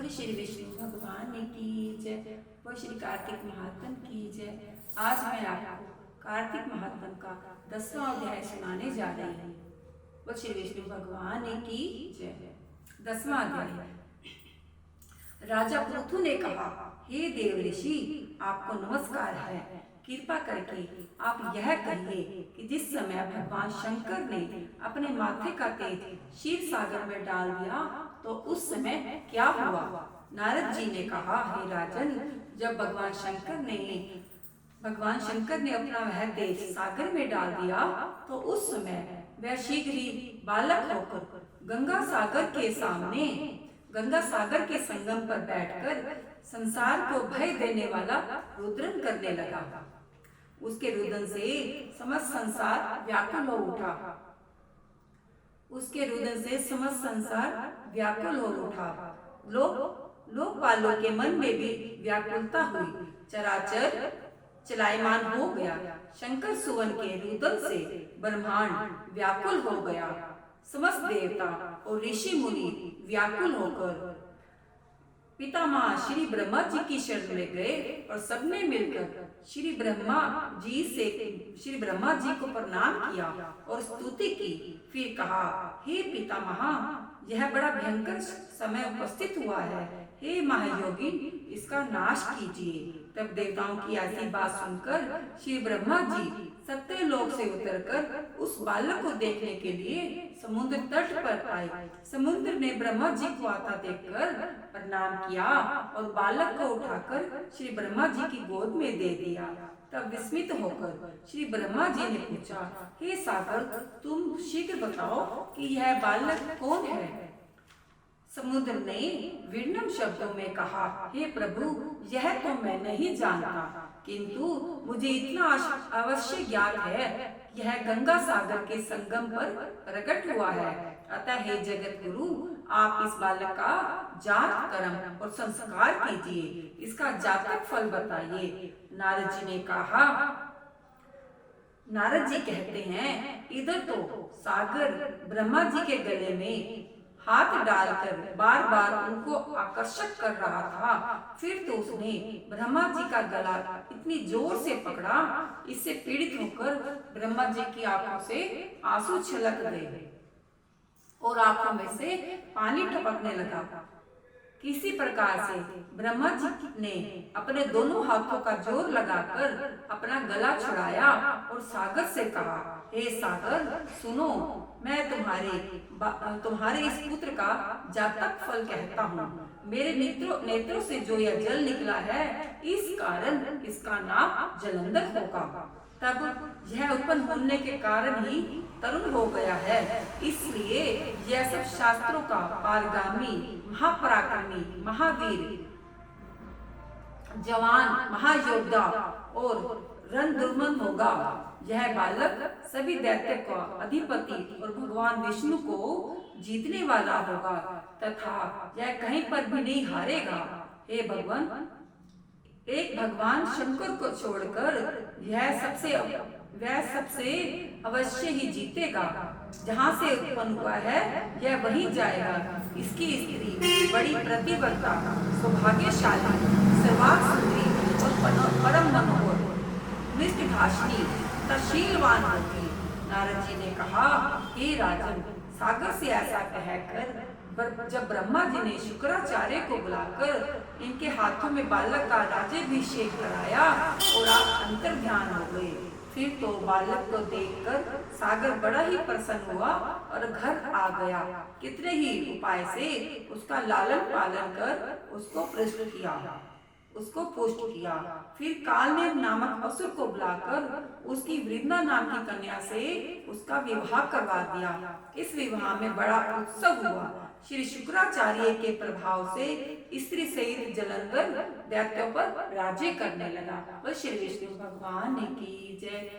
बोले श्री विष्णु भगवान की जय, बोले श्री कार्तिक महात्म की जय। आज मैं आपको कार्तिक महात्म का 10वां अध्याय सुनाने जा रही हूँ। बोले श्री विष्णु भगवान की जय। 10वां अध्याय। राजा पृथु ने कहा, हे देव ऋषि, आपको नमस्कार है। कृपा करके आप यह कहिए कि जिस समय भगवान शंकर ने अपने माथे का तेज क्षीर सागर में डाल दिया तो उस समय क्या हुआ। नारद जी ने कहा, हे राजन, जब भगवान शंकर ने अपना वह तेज सागर में डाल दिया तो उस समय वह शीघ्र ही बालक होकर गंगा सागर के संगम पर बैठकर संसार को भय देने वाला रुद्रन करने लगा। उसके रुदन से समस्त संसार व्याकुल हो उठा। लोकपालों के मन में भी व्याकुलता हुई। चराचर चलायमान हो गया। शंकर सुवन के रुदन से ब्रह्मांड व्याकुल हो गया। समस्त देवता और ऋषि मुनि व्याकुल होकर पितामह श्री ब्रह्मा जी की शरण में गए और सबने मिलकर श्री ब्रह्मा जी को प्रणाम किया और स्तुति की। फिर कहा, हे पितामह, यह बड़ा भयंकर समय उपस्थित हुआ है। हे महायोगी, इसका नाश कीजिए। तब देवताओं की ऐसी बात सुनकर श्री ब्रह्मा जी सत्य लोक से उतरकर उस बालक को देखने के लिए समुद्र तट पर आए। समुद्र ने ब्रह्मा जी को आता देखकर प्रणाम किया और बालक को उठाकर श्री ब्रह्मा जी की गोद में दे दिया। तब विस्मित होकर श्री ब्रह्मा जी ने पूछा, हे सागर, तुम शीघ्र बताओ कि यह बालक कौन है। समुद्र ने विनम्र शब्दों में कहा, हे प्रभु, यह तो मैं नहीं जानता, किंतु मुझे इतना अवश्य ज्ञात है, यह गंगा सागर के संगम पर प्रकट हुआ है। अतः हे जगत गुरु, आप इस बालक का जात कर्म और संस्कार कीजिए, इसका जातक फल बताइए। नारद जी कहते हैं, इधर तो सागर ब्रह्मा जी के गले में हाथ डालकर बार बार उनको आकर्षक कर रहा था। फिर तो उसने ब्रह्मा जी का गला इतनी जोर से पकड़ा, इससे पीड़ित होकर ब्रह्मा जी की आंखों से आंसू छलक गए और आंखों में से पानी टपकने लगा। किसी प्रकार से ब्रह्मा जी ने अपने दोनों हाथों का जोर लगाकर अपना गला छुड़ाया और सागर से कहा, हे सागर, सुनो, मैं तुम्हारे इस पुत्र का जातक फल कहता हूँ। मेरे नेत्रों से जो यह जल निकला है, इस कारण इसका नाम जलंधर होगा। तब यह उत्पन्न होने के कारण ही तरुण हो गया है, इसलिए यह सब शास्त्रों का पारगामी, महापराक्रमी, महावीर, जवान, महायोद्धा और रणधुर्मन होगा। यह बालक सभी दैत्य का अधिपति और भगवान विष्णु को जीतने वाला होगा तथा यह कहीं पर भी नहीं हारेगा। हे भगवान, एक भगवान शंकर को छोड़कर वह सबसे अवश्य ही जीतेगा। जहाँ से उत्पन्न हुआ है यह वहीं जाएगा। इसकी स्त्री बड़ी प्रतिव्रता, सौभाग्यशाली, सर्वांग सुंदरी और परम मनोहर, मृष्टभाषिणी, तशीलवान होगी। नारद जी ने कहा, हे राजन, सागर से ऐसा कहकर जब ब्रह्मा जी ने शुक्राचार्य को बुलाकर इनके हाथों में बालक का राज्याभिषेक कराया और आप अंतर ध्यान हो गए। फिर तो बालक को देखकर सागर बड़ा ही प्रसन्न हुआ और घर आ गया। कितने ही उपाय से उसका लालन पालन कर उसको पुष्ट किया। फिर कालनेम नामक असुर को बुलाकर उसकी वृंदा नाम की कन्या से उसका विवाह करवा दिया। इस विवाह में बड़ा उत्सव हुआ। श्री शुक्राचार्य के प्रभाव से स्त्री सहित जलंधर दैत्यों पर राज्य करने लगा। श्री विष्णु भगवान की जय।